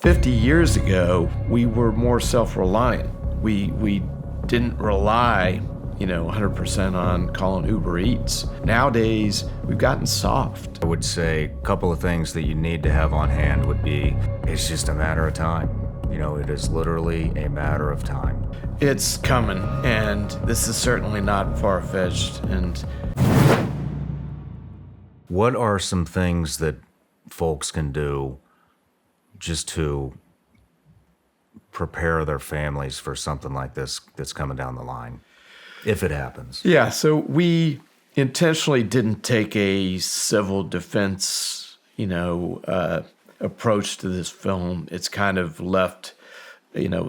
50 years ago, we were more self-reliant. We didn't rely, 100% on calling Uber Eats. Nowadays, we've gotten soft. I would say a couple of things that you need to have on hand would be, it's just a matter of time. It is literally a matter of time. It's coming, and this is certainly not far-fetched. And what are some things that folks can do just to prepare their families for something like this that's coming down the line, if it happens? Yeah, so we intentionally didn't take a civil defense, approach to this film. It's kind of left,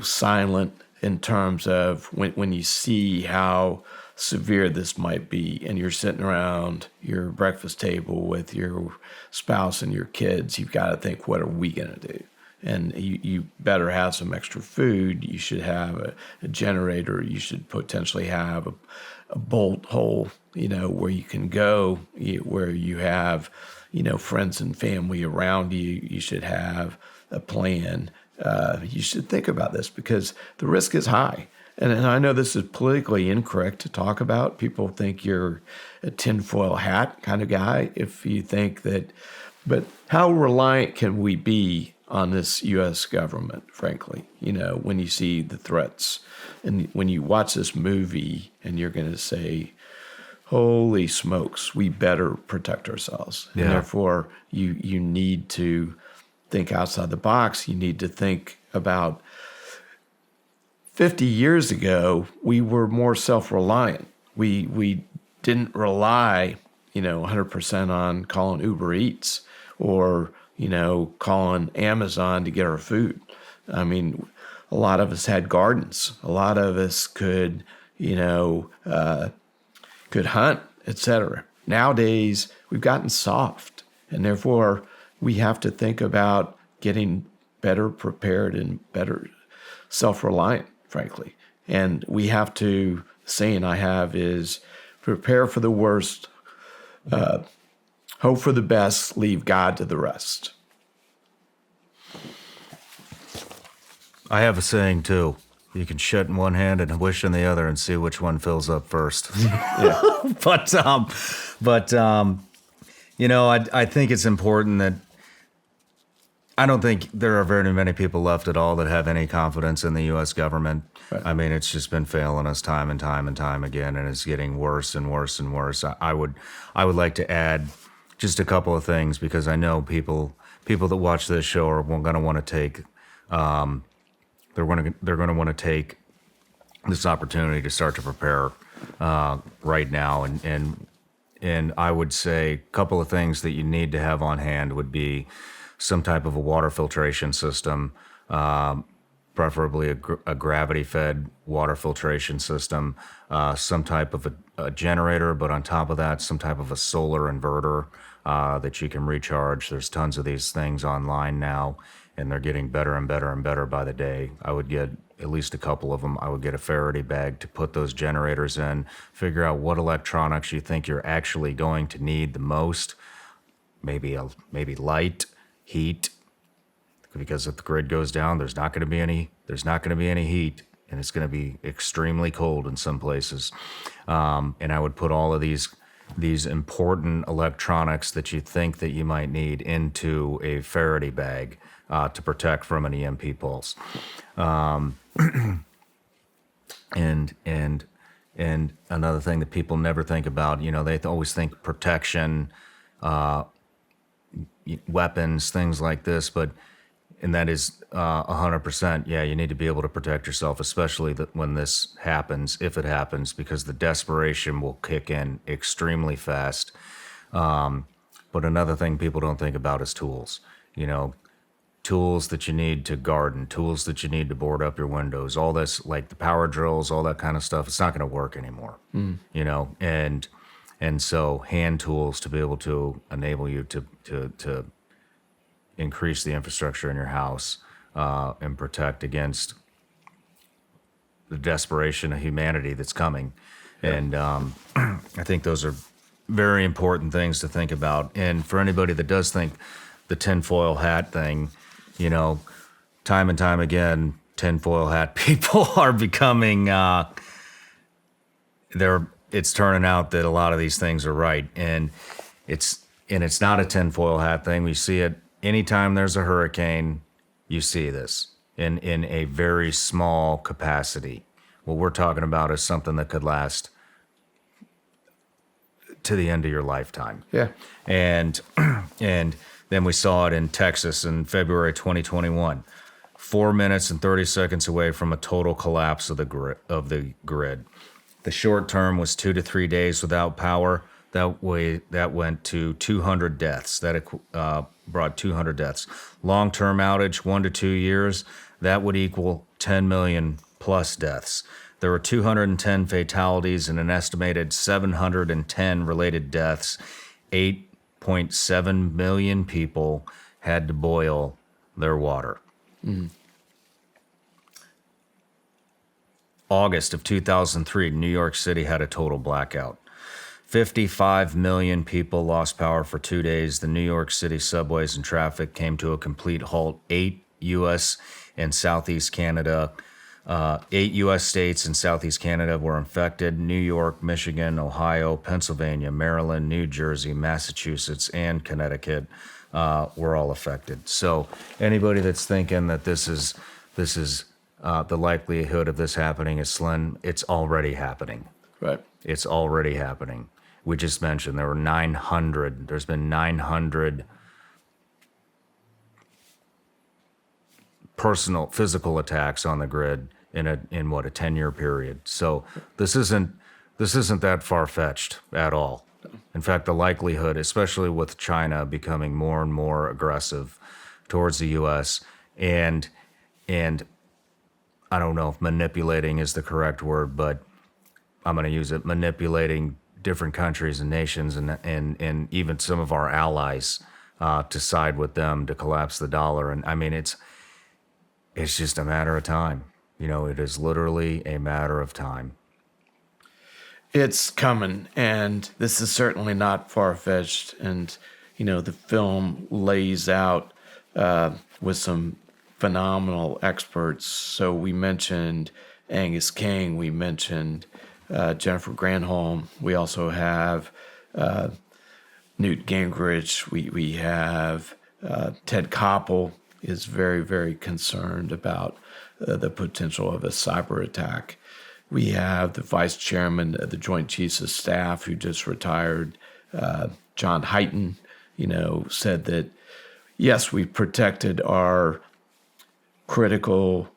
silent in terms of when you see how severe this might be, and you're sitting around your breakfast table with your spouse and your kids, you've got to think, what are we going to do? And you better have some extra food. You should have a generator. You should potentially have a bolt hole, where you can go, where you have, friends and family around you. You should have a plan. You should think about this because the risk is high. And I know this is politically incorrect to talk about. People think you're a tinfoil hat kind of guy if you think that. But how reliant can we be on this U.S. government, frankly, when you see the threats? And when you watch this movie and you're going to say, holy smokes, we better protect ourselves. Yeah. And therefore, you need to think outside the box. You need to think about 50 years ago, we were more self-reliant. We didn't rely, 100% on calling Uber Eats or, calling Amazon to get our food. I mean, a lot of us had gardens. A lot of us could hunt, etc. Nowadays, we've gotten soft, and therefore we have to think about getting better prepared and better self-reliant, frankly. And we have to, saying I have is prepare for the worst, hope for the best, leave God to the rest. I have a saying too. You can shut in one hand and wish in the other and see which one fills up first. Yeah. But I think it's important that I don't think there are very many people left at all that have any confidence in the U.S. government. Right. I mean, it's just been failing us time and time and time again, and it's getting worse and worse and worse. I would like to add just a couple of things because I know people that watch this show are going to want to take they're going to want to take this opportunity to start to prepare right now, and I would say a couple of things that you need to have on hand would be some type of a water filtration system, preferably a gravity-fed water filtration system, some type of a generator, but on top of that, some type of a solar inverter that you can recharge. There's tons of these things online now, and they're getting better and better and better by the day. I would get at least a couple of them. I would get a Faraday bag to put those generators in, figure out what electronics you think you're actually going to need the most, maybe light, heat, because if the grid goes down, there's not going to be any heat, and it's going to be extremely cold in some places. And I would put all of these important electronics that you think that you might need into a Faraday bag to protect from an EMP pulse. And another thing that people never think about, they always think protection, weapons, things like this, and that is 100%. Yeah, you need to be able to protect yourself, especially when this happens, if it happens, because the desperation will kick in extremely fast. But another thing people don't think about is tools. Tools that you need to garden, tools that you need to board up your windows, all this, like the power drills, all that kind of stuff. It's not going to work anymore, and so hand tools to be able to enable you to increase the infrastructure in your house and protect against the desperation of humanity that's coming. Yeah. And I think those are very important things to think about. And for anybody that does think the tinfoil hat thing, time and time again, tinfoil hat people are becoming, it's turning out that a lot of these things are right. And it's not a tinfoil hat thing. We see it anytime there's a hurricane, you see this in a very small capacity. What we're talking about is something that could last to the end of your lifetime. Yeah. And then we saw it in Texas in February 2021. 4 minutes and 30 seconds away from a total collapse of the grid. The short term was 2 to 3 days without power. That went to 200 deaths. That brought 200 deaths. Long-term outage, 1 to 2 years. That would equal 10 million plus deaths. There were 210 fatalities and an estimated 710 related deaths. 8.7 million people had to boil their water. August of 2003, New York City had a total blackout. 55 million people lost power for 2 days. The New York City subways and traffic came to a complete halt. 8 U.S. and Southeast Canada, 8 U.S. states and Southeast Canada were infected. New York, Michigan, Ohio, Pennsylvania, Maryland, New Jersey, Massachusetts, and Connecticut were all affected. So anybody that's thinking that this is the likelihood of this happening is slim, it's already happening. Right. It's already happening. We just mentioned there's been 900 physical attacks on the grid in a 10-year period. So this isn't that far-fetched at all. In fact, the likelihood, especially with China becoming more and more aggressive towards the U.S. and I don't know if manipulating is the correct word, but I'm going to use it, manipulating different countries and nations and even some of our allies to side with them to collapse the dollar. And I mean, it's just a matter of time. It is literally a matter of time. It's coming, and this is certainly not far-fetched. And, the film lays out with some phenomenal experts. So we mentioned Angus King, we mentioned Jennifer Granholm. We also have Newt Gingrich. We have Ted Koppel is very, very concerned about the potential of a cyber attack. We have the vice chairman of the Joint Chiefs of Staff who just retired, John Hyten, said that, yes, we protected our critical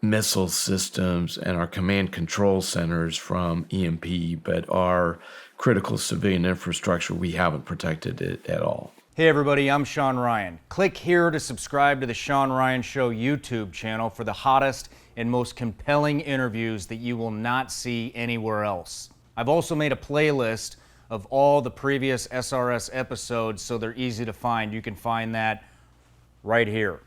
missile systems and our command control centers from EMP, but our critical civilian infrastructure, we haven't protected it at all. Hey everybody, I'm Shawn Ryan. Click here to subscribe to the Shawn Ryan Show YouTube channel for the hottest and most compelling interviews that you will not see anywhere else. I've also made a playlist of all the previous SRS episodes so they're easy to find. You can find that right here.